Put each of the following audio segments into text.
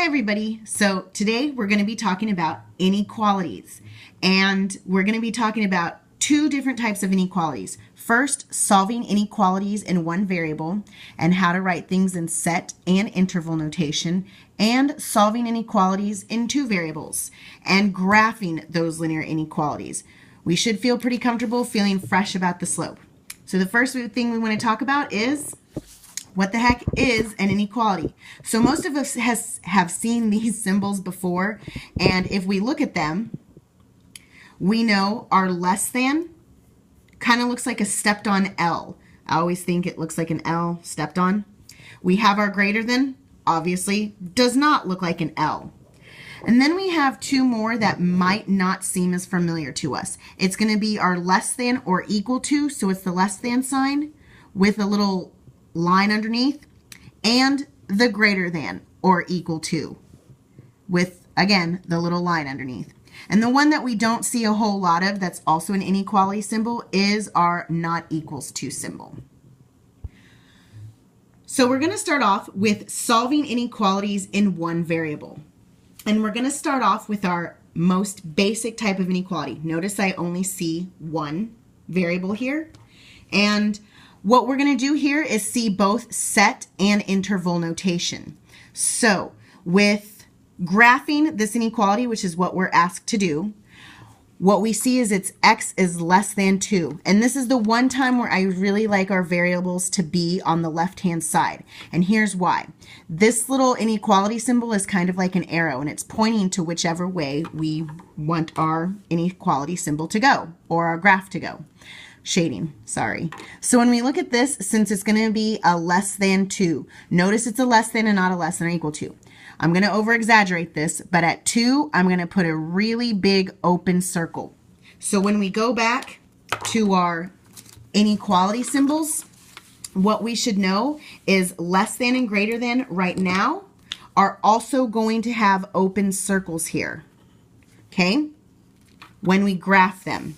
Hi everybody. So today we're going to be talking about inequalities, and we're going to be talking about two different types of inequalities. First, solving inequalities in one variable and how to write things in set and interval notation, and solving inequalities in two variables and graphing those linear inequalities. We should feel pretty comfortable feeling fresh about the slope. So the first thing we want to talk about is what the heck is an inequality? So most of us have seen these symbols before, and if we look at them, we know our less than kind of looks like a stepped on L. I always think it looks like an L stepped on. We have our greater than, obviously does not look like an L. And then we have two more that might not seem as familiar to us. It's going to be our less than or equal to, so it's the less than sign with a little line underneath, and the greater than or equal to with, again, the little line underneath. And the one that we don't see a whole lot of that's also an inequality symbol is our not equals to symbol. So we're going to start off with solving inequalities in one variable. And we're going to start off with our most basic type of inequality. Notice I only see one variable here. And what we're going to do here is see both set and interval notation. So with graphing this inequality, which is what we're asked to do, what we see is its x is less than 2. And this is the one time where I really like our variables to be on the left-hand side. And here's why. This little inequality symbol is kind of like an arrow, and it's pointing to whichever way we want our inequality symbol to go, or our graph to go. Shading, sorry. So when we look at this, since it's going to be a less than 2, notice it's a less than and not a less than or equal to. I'm going to over exaggerate this, but at 2, I'm going to put a really big open circle. So when we go back to our inequality symbols, what we should know is less than and greater than right now are also going to have open circles here, okay, when we graph them.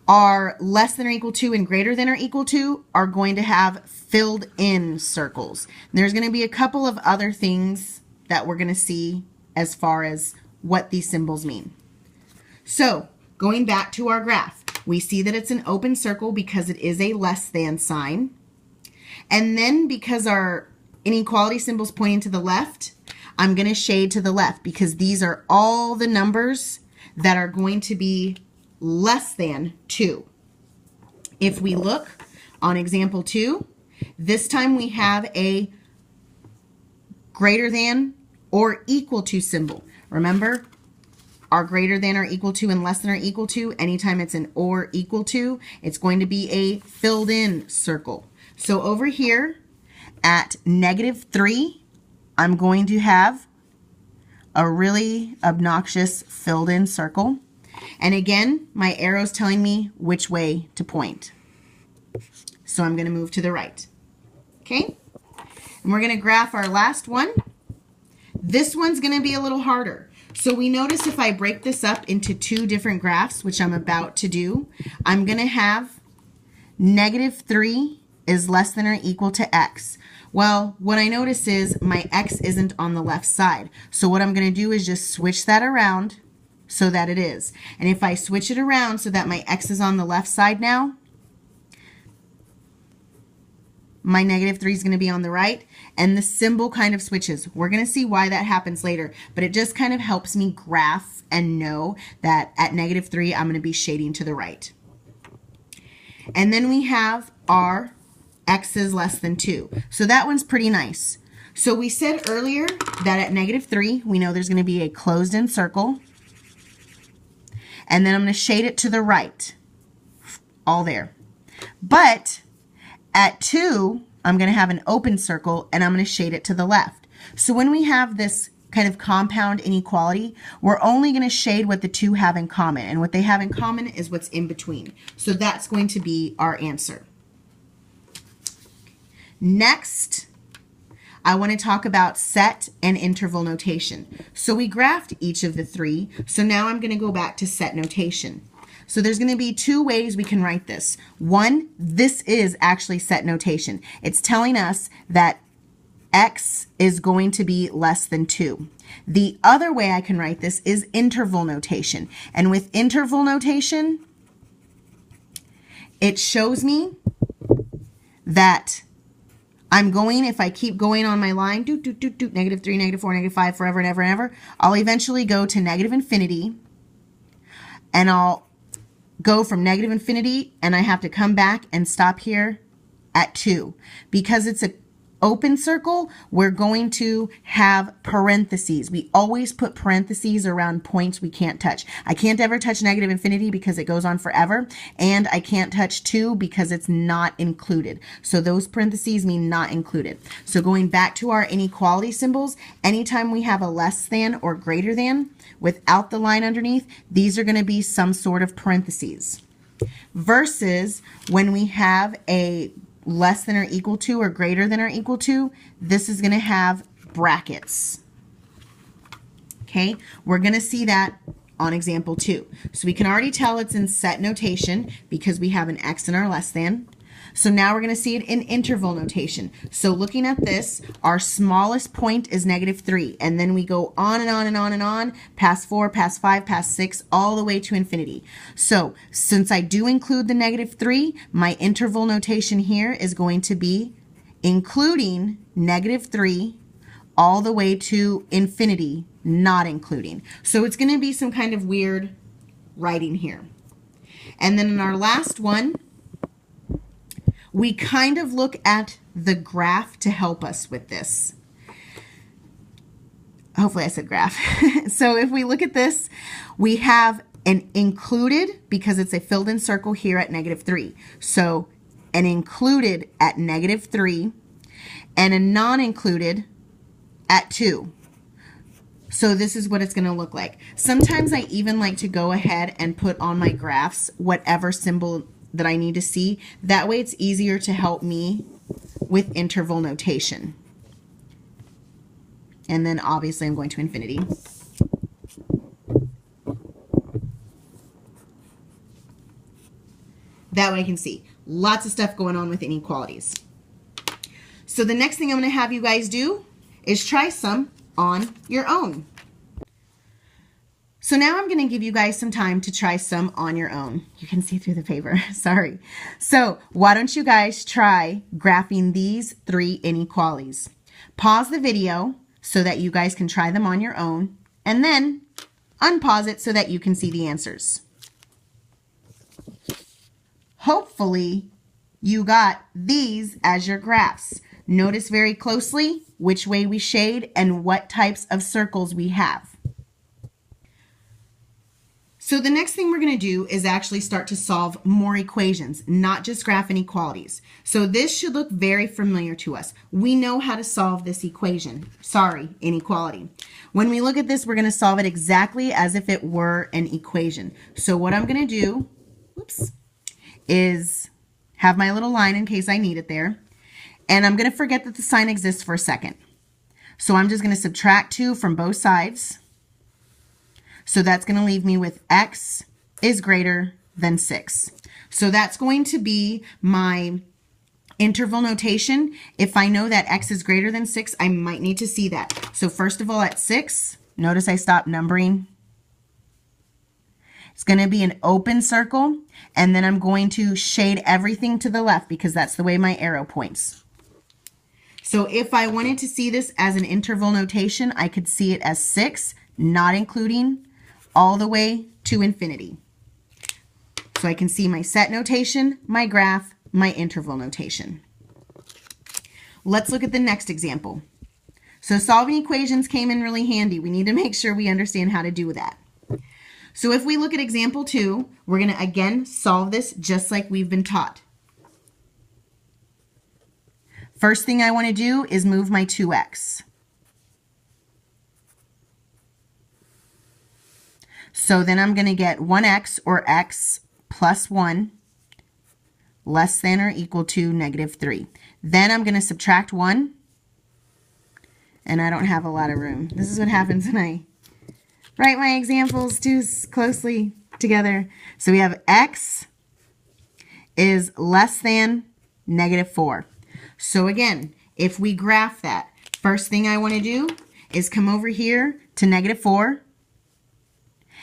Our less than or equal to and greater than or equal to are going to have filled in circles. And there's going to be a couple of other things that we're going to see as far as what these symbols mean. So going back to our graph, we see that it's an open circle because it is a less than sign. And then because our inequality symbol is pointing to the left, I'm going to shade to the left because these are all the numbers that are going to be less than 2. If we look on example 2, this time we have a greater than or equal to symbol. Remember, our greater than or equal to and less than or equal to, anytime it's an or equal to, it's going to be a filled in circle. So over here at -3, I'm going to have a really obnoxious filled in circle. And again, my arrow's telling me which way to point. So I'm going to move to the right. Okay? And we're going to graph our last one. This one's going to be a little harder. So we notice if I break this up into two different graphs, which I'm about to do, I'm going to have -3 is less than or equal to x. Well, what I notice is my x isn't on the left side. So what I'm going to do is just switch that around so that it is. And if I switch it around so that my x is on the left side now, my -3 is going to be on the right, and the symbol kind of switches. We're going to see why that happens later, but it just kind of helps me graph and know that at -3 I'm going to be shading to the right. And then we have our x is less than 2. So that one's pretty nice. So we said earlier that at -3 we know there's going to be a closed in circle. And then I'm going to shade it to the right, all there. But at 2, I'm going to have an open circle, and I'm going to shade it to the left. So when we have this kind of compound inequality, we're only going to shade what the two have in common. And what they have in common is what's in between. So that's going to be our answer. Next, I want to talk about set and interval notation. So we graphed each of the three, so now I'm going to go back to set notation. So there's going to be two ways we can write this. One, this is actually set notation. It's telling us that x is going to be less than 2. The other way I can write this is interval notation. And with interval notation, it shows me that I'm going, if I keep going on my line, -3, -4, -5, forever and ever and ever, I'll eventually go to negative infinity, and I'll go from negative infinity, and I have to come back and stop here at 2. Because it's an open circle, we're going to have parentheses. We always put parentheses around points we can't touch. I can't ever touch negative infinity because it goes on forever, and I can't touch 2 because it's not included. So those parentheses mean not included. So going back to our inequality symbols, anytime we have a less than or greater than without the line underneath, these are going to be some sort of parentheses. Versus when we have a less than or equal to or greater than or equal to, this is going to have brackets. Okay, we're going to see that on example 2. So we can already tell it's in set notation because we have an x in our less than. So now we're going to see it in interval notation. So looking at this, our smallest point is -3, and then we go on and on and on and on, past 4, past 5, past 6, all the way to infinity. So since I do include the -3, my interval notation here is going to be including -3 all the way to infinity, not including. So it's going to be some kind of weird writing here. And then in our last one, we kind of look at the graph to help us with this. Hopefully I said graph. So if we look at this, we have an included because it's a filled in circle here at -3. So an included at -3 and a non-included at 2. So this is what it's going to look like. Sometimes I even like to go ahead and put on my graphs whatever symbol that I need to see. That way it's easier to help me with interval notation. And then obviously I'm going to infinity. That way I can see. Lots of stuff going on with inequalities. So the next thing I'm going to have you guys do is try some on your own. So now I'm going to give you guys some time to try some on your own. You can see through the paper, sorry. So why don't you guys try graphing these 3 inequalities. Pause the video so that you guys can try them on your own, and then unpause it so that you can see the answers. Hopefully you got these as your graphs. Notice very closely which way we shade and what types of circles we have. So the next thing we're going to do is actually start to solve more equations, not just graph inequalities. So this should look very familiar to us. We know how to solve this inequality. When we look at this, we're going to solve it exactly as if it were an equation. So what I'm going to do, is have my little line in case I need it there. And I'm going to forget that the sign exists for a second. So I'm just going to subtract 2 from both sides. So that's going to leave me with x is greater than 6. So that's going to be my interval notation. If I know that x is greater than 6, I might need to see that. So first of all, at 6, notice I stopped numbering. It's going to be an open circle, and then I'm going to shade everything to the left because that's the way my arrow points. So if I wanted to see this as an interval notation, I could see it as 6, not including, all the way to infinity. So I can see my set notation, my graph, my interval notation. Let's look at the next example. So solving equations came in really handy. We need to make sure we understand how to do that. So if we look at example 2, we're going to again solve this just like we've been taught. First thing I want to do is move my 2x. So then I'm going to get 1x, or x plus 1, less than or equal to -3. Then I'm going to subtract 1, and I don't have a lot of room. This is what happens when I write my examples too closely together. So we have x is less than -4. So again, if we graph that, First thing I want to do is come over here to -4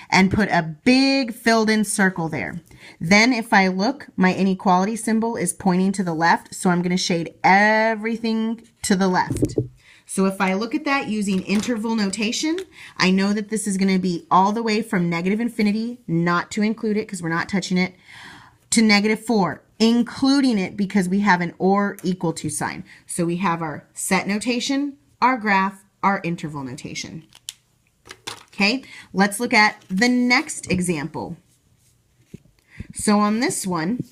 and put a big filled in circle there. Then if I look, my inequality symbol is pointing to the left, so I'm going to shade everything to the left. So if I look at that using interval notation, I know that this is going to be all the way from -infinity, not to include it because we're not touching it, to -4, including it because we have an or equal to sign. So we have our set notation, our graph, our interval notation. Okay, let's look at the next example. So on this one,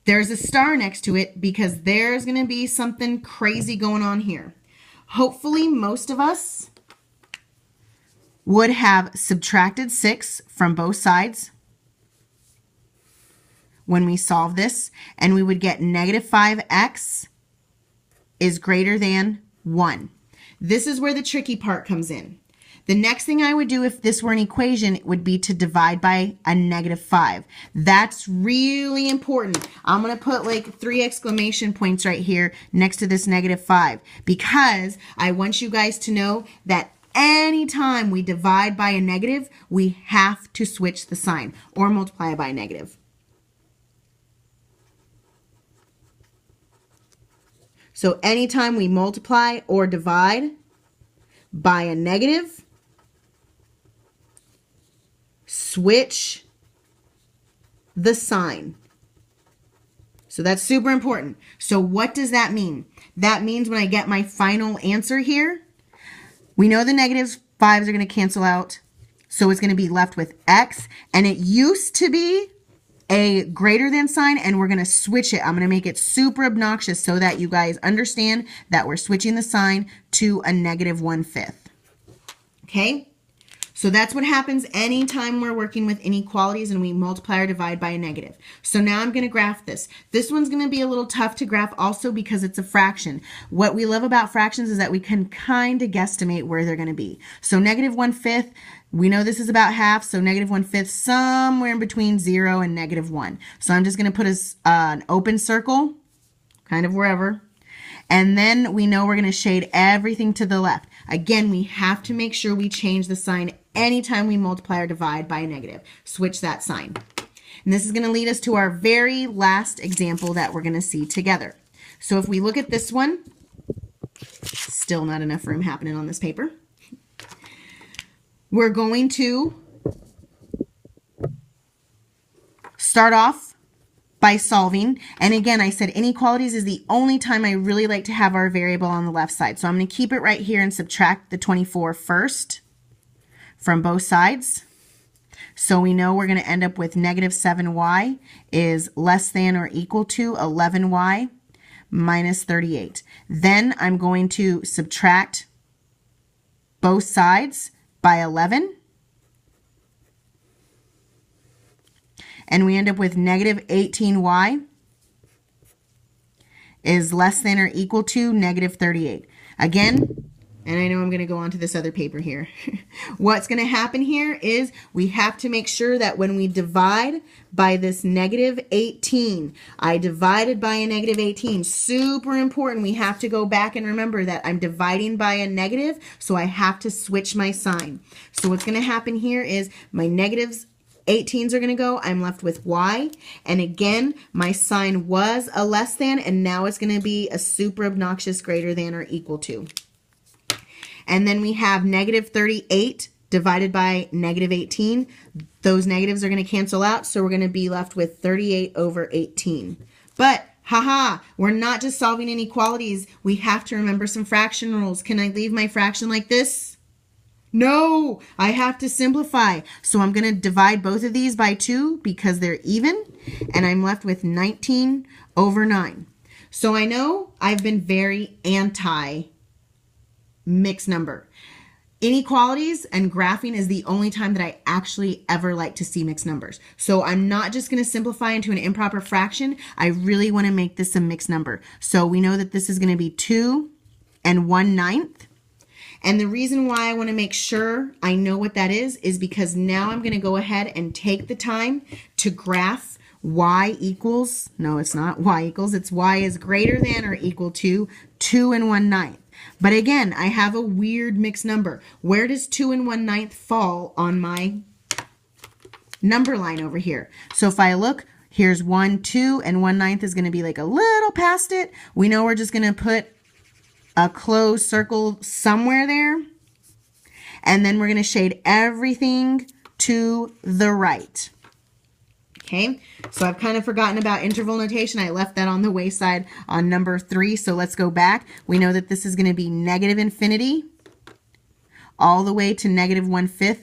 there's a star next to it because there's going to be something crazy going on here. Hopefully, most of us would have subtracted 6 from both sides when we solve this, and we would get -5x is greater than 1. This is where the tricky part comes in. The next thing I would do if this were an equation would be to divide by a -5. That's really important. I'm going to put like 3 exclamation points right here next to this -5 because I want you guys to know that anytime we divide by a negative, we have to switch the sign or multiply by a negative. So anytime we multiply or divide by a negative, switch the sign. So that's super important. So what does that mean? That means when I get my final answer here, we know the -5s are going to cancel out. So it's going to be left with x. And it used to be a greater than sign, and we're going to switch it. I'm going to make it super obnoxious so that you guys understand that we're switching the sign to a -1/5. Okay? So that's what happens anytime we're working with inequalities and we multiply or divide by a negative. So now I'm going to graph this. This one's going to be a little tough to graph also because it's a fraction. What we love about fractions is that we can kind of guesstimate where they're going to be. So -1/5, we know this is about half, so -1/5 somewhere in between 0 and -1. So I'm just going to put an open circle, kind of wherever. And then we know we're going to shade everything to the left. Again, we have to make sure we change the sign anytime we multiply or divide by a negative. Switch that sign. And this is going to lead us to our very last example that we're going to see together. So if we look at this one, still not enough room happening on this paper. We're going to start off by solving. And again, I said inequalities is the only time I really like to have our variable on the left side. So I'm going to keep it right here and subtract the 24 first from both sides. So we know we're going to end up with -7y is less than or equal to 11y minus 38. Then I'm going to subtract both sides by 11. And we end up with -18y is less than or equal to -38. Again, and I know I'm going to go on to this other paper here. What's going to happen here is we have to make sure that when we divide by this -18, I divided by a -18. Super important. We have to go back and remember that I'm dividing by a negative, so I have to switch my sign. So what's going to happen here is my -18s are going to go. I'm left with y. And again, my sign was a less than, and now it's going to be a super obnoxious greater than or equal to. And then we have -38 divided by -18. Those negatives are going to cancel out, so we're going to be left with 38/18. But, haha, we're not just solving inequalities. We have to remember some fraction rules. Can I leave my fraction like this? No, I have to simplify. So I'm going to divide both of these by 2 because they're even, and I'm left with 19/9. So I know I've been very anti mixed number. Inequalities and graphing is the only time that I actually ever like to see mixed numbers. So I'm not just going to simplify into an improper fraction. I really want to make this a mixed number. So we know that this is going to be 2 1/9. And the reason why I want to make sure I know what that is because now I'm going to go ahead and take the time to graph y equals, no, it's not y equals, it's y is greater than or equal to 2 1/9. But again, I have a weird mixed number. Where does 2 1/9 fall on my number line over here? So if I look, here's 1, 2, and 1/9 is going to be like a little past it. We know we're just going to put a closed circle somewhere there. And then we're going to shade everything to the right. Okay, so I've kind of forgotten about interval notation. I left that on the wayside on number 3. So let's go back. We know that this is going to be negative infinity all the way to negative 1/5,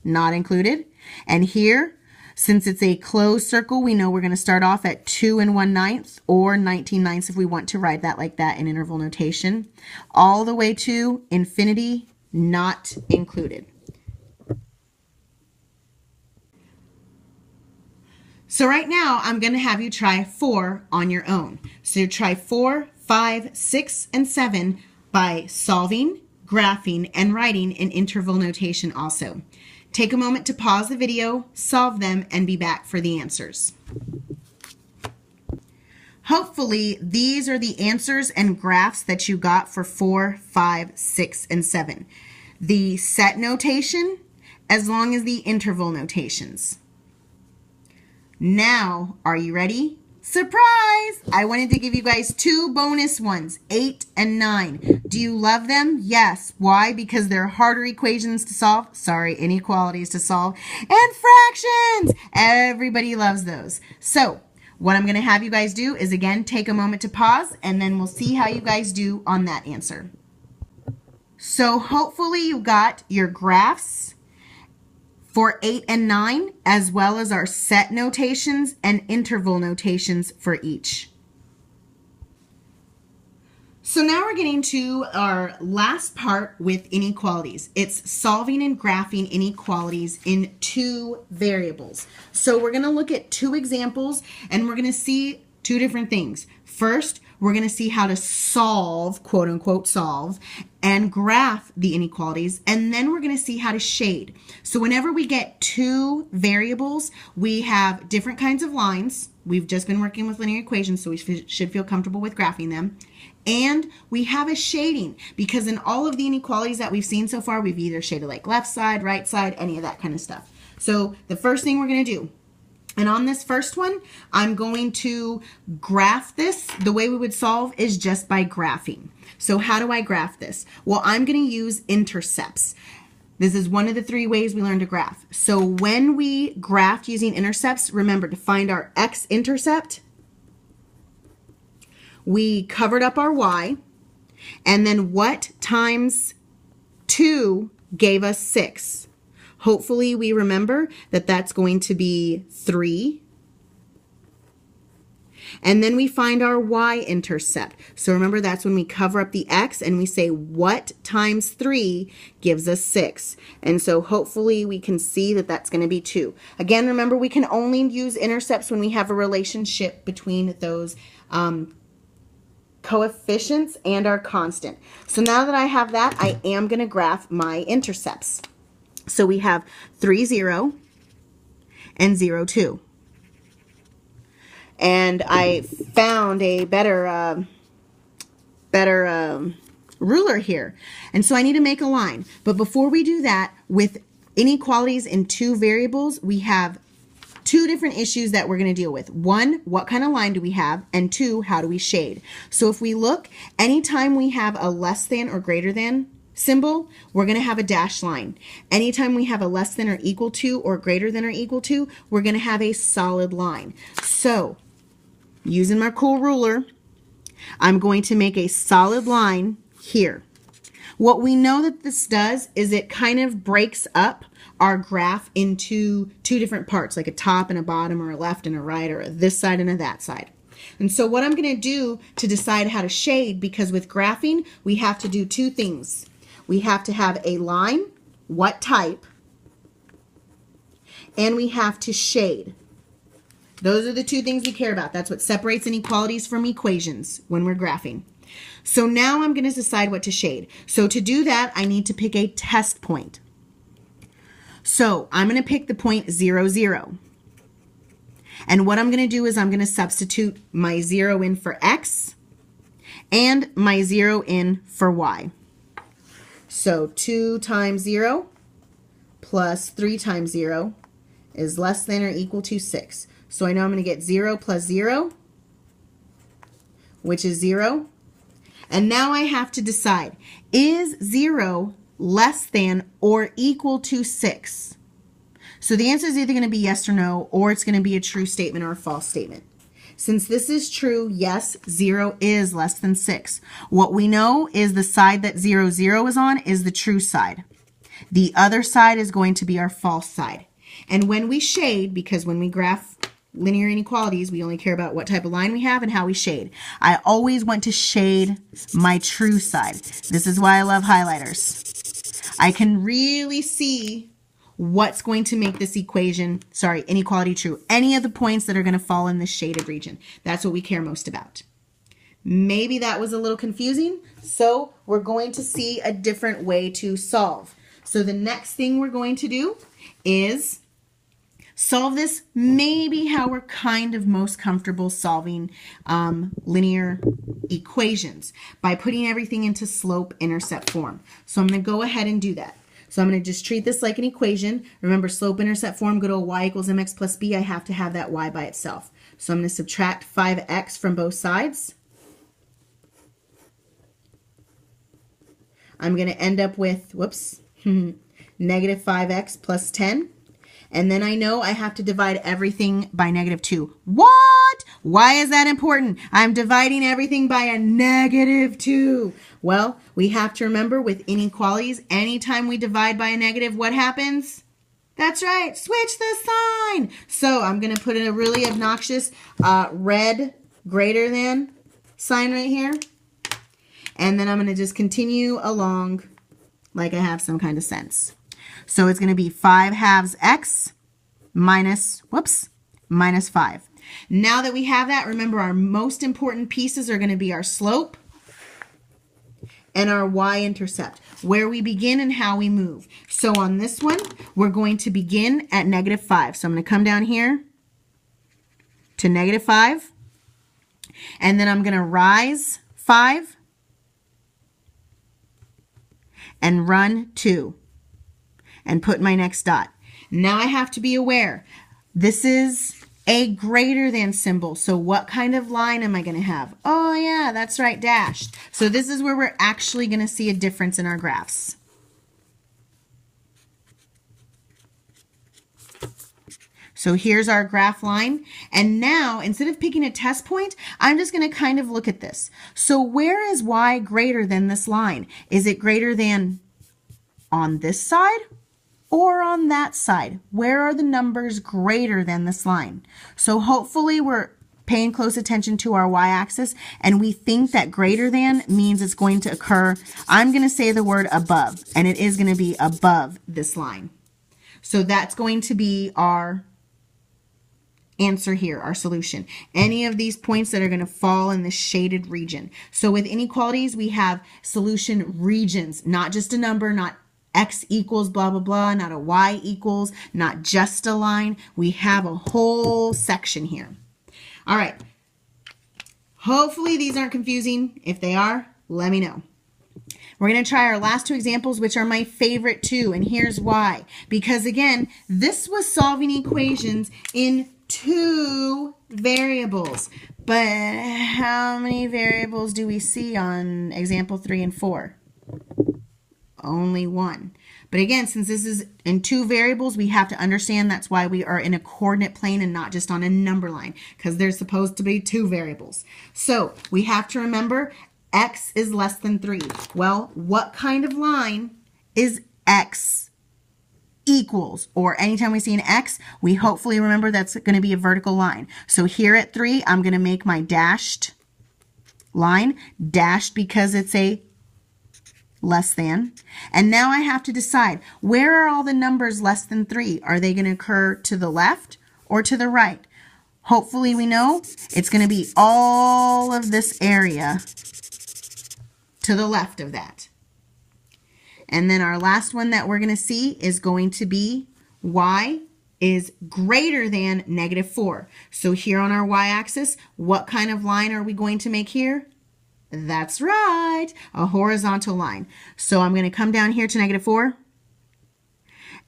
not included. And here, since it's a closed circle, we know we're going to start off at 2 1/9 or 19/9 if we want to write that like that in interval notation, all the way to infinity, not included. So right now, I'm going to have you try 4 on your own. So try 4, 5, 6, and 7 by solving, graphing, and writing in interval notation also. Take a moment to pause the video, solve them, and be back for the answers. Hopefully, these are the answers and graphs that you got for 4, 5, 6, and 7. The set notation, as long as the interval notations. Now, are you ready? Surprise! I wanted to give you guys 2 bonus ones, 8 and 9. Do you love them? Yes. Why? Because they're harder equations to solve. Sorry, inequalities to solve. And fractions! Everybody loves those. So, what I'm going to have you guys do is, again, take a moment to pause, and then we'll see how you guys do on that answer. So, hopefully you got your graphs for 8 and 9, as well as our set notations and interval notations for each. So now we're getting to our last part with inequalities. It's solving and graphing inequalities in 2 variables. So we're going to look at 2 examples, and we're going to see 2 different things. First, we're going to see how to solve, quote unquote solve, and graph the inequalities, and then we're going to see how to shade. So whenever we get 2 variables, we have different kinds of lines. We've just been working with linear equations, so we should feel comfortable with graphing them. And we have a shading, because in all of the inequalities that we've seen so far, we've either shaded like left side, right side, any of that kind of stuff. So the first thing we're going to do, and on this first one, I'm going to graph this. The way we would solve is just by graphing. So how do I graph this? Well, I'm going to use intercepts. This is one of the 3 ways we learn to graph. So when we graphed using intercepts, remember to find our x-intercept, we covered up our y, and then what times 2 gave us 6? Hopefully we remember that that's going to be 3. And then we find our y-intercept. So remember, that's when we cover up the x and we say what times 3 gives us 6. And so hopefully we can see that that's going to be 2. Again, remember, we can only use intercepts when we have a relationship between those coefficients and our constant. So now that I have that, I am going to graph my intercepts. So we have 3, 0, and 0, 2. And I found a better ruler here. And so I need to make a line. But before we do that, with inequalities in 2 variables, we have 2 different issues that we're going to deal with. 1, what kind of line do we have? And 2, how do we shade? So if we look, anytime we have a less than or greater than symbol, we're going to have a dashed line. Anytime we have a less than or equal to or greater than or equal to, we're going to have a solid line. So using my cool ruler, I'm going to make a solid line here. What we know that this does is it kind of breaks up our graph into 2 different parts, like a top and a bottom, or a left and a right, or a this side and a that side. And so what I'm going to do to decide how to shade, because with graphing, we have to do 2 things. We have to have a line, what type, and we have to shade. Those are the 2 things we care about. That's what separates inequalities from equations when we're graphing. So now I'm going to decide what to shade. So to do that, I need to pick a test point. So I'm going to pick the point 0, 0. And what I'm going to do is I'm going to substitute my 0 in for x and my 0 in for y. So 2 times 0 plus 3 times 0 is less than or equal to 6. So I know I'm going to get 0 plus 0, which is 0. And now I have to decide, is 0 less than or equal to 6? So the answer is either going to be yes or no, or it's going to be a true statement or a false statement. Since this is true, yes, 0 is less than 6. What we know is the side that 0, 0 is on is the true side. The other side is going to be our false side. And when we shade, because when we graph linear inequalities, we only care about what type of line we have and how we shade. I always want to shade my true side. This is why I love highlighters. I can really see what's going to make this inequality true. Any of the points that are going to fall in the shaded region. That's what we care most about. Maybe that was a little confusing, so we're going to see a different way to solve. So the next thing we're going to do is solve this maybe how we're kind of most comfortable solving linear equations, by putting everything into slope-intercept form. So I'm going to go ahead and do that. So I'm going to just treat this like an equation. Remember, slope-intercept form, good old y equals mx plus b. I have to have that y by itself. So I'm going to subtract 5x from both sides. I'm going to end up with, negative 5x plus 10. And then I know I have to divide everything by negative 2. What? Why is that important? I'm dividing everything by a negative 2. Well, we have to remember with inequalities, anytime we divide by a negative, what happens? That's right, switch the sign. So I'm going to put in a really obnoxious red greater than sign right here. And then I'm going to just continue along like I have some kind of sense. So it's going to be 5 halves x minus 5. Now that we have that, remember our most important pieces are going to be our slope and our y-intercept, where we begin and how we move. So on this one, we're going to begin at negative 5. So I'm going to come down here to negative 5, and then I'm going to rise 5 and run 2. And put my next dot. Now I have to be aware, this is a greater than symbol. So what kind of line am I going to have? Oh yeah, that's right, dashed. So this is where we're actually going to see a difference in our graphs. So here's our graph line. And now, instead of picking a test point, I'm just going to kind of look at this. So where is y greater than this line? Is it greater than on this side or on that side? Where are the numbers greater than this line? So hopefully we're paying close attention to our y-axis, and we think that greater than means it's going to occur. I'm going to say the word above, and it is going to be above this line. So that's going to be our answer here, our solution. Any of these points that are going to fall in the shaded region. So with inequalities, we have solution regions, not just a number, not x equals blah, blah, blah, not a y equals, not just a line. We have a whole section here. All right. Hopefully these aren't confusing. If they are, let me know. We're going to try our last two examples, which are my favorite too, and here's why. Because again, this was solving equations in 2 variables. But how many variables do we see on example 3 and 4? Only 1. But again, since this is in 2 variables, we have to understand that's why we are in a coordinate plane and not just on a number line, because there's supposed to be 2 variables. So we have to remember x is less than 3. Well, what kind of line is x equals? Or anytime we see an x, we hopefully remember that's going to be a vertical line. So here at 3, I'm going to make my dashed line, dashed because it's a less than. And now I have to decide, where are all the numbers less than 3? Are they going to occur to the left or to the right? Hopefully we know it's going to be all of this area to the left of that. And then our last one that we're going to see is going to be y is greater than -4. So here on our y-axis, what kind of line are we going to make here? That's right, a horizontal line. So I'm going to come down here to -4.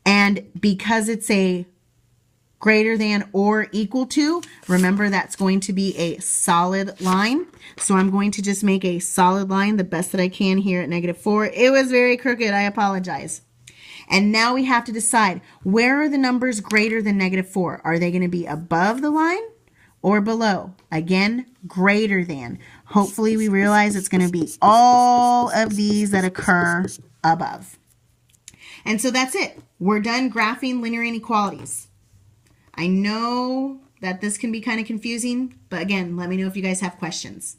And because it's a greater than or equal to, remember that's going to be a solid line. So I'm going to just make a solid line the best that I can here at -4. It was very crooked, I apologize. And now we have to decide, where are the numbers greater than -4? Are they going to be above the line or below? Again, greater than. Hopefully we realize it's going to be all of these that occur above. And so that's it. We're done graphing linear inequalities. I know that this can be kind of confusing, but again, let me know if you guys have questions.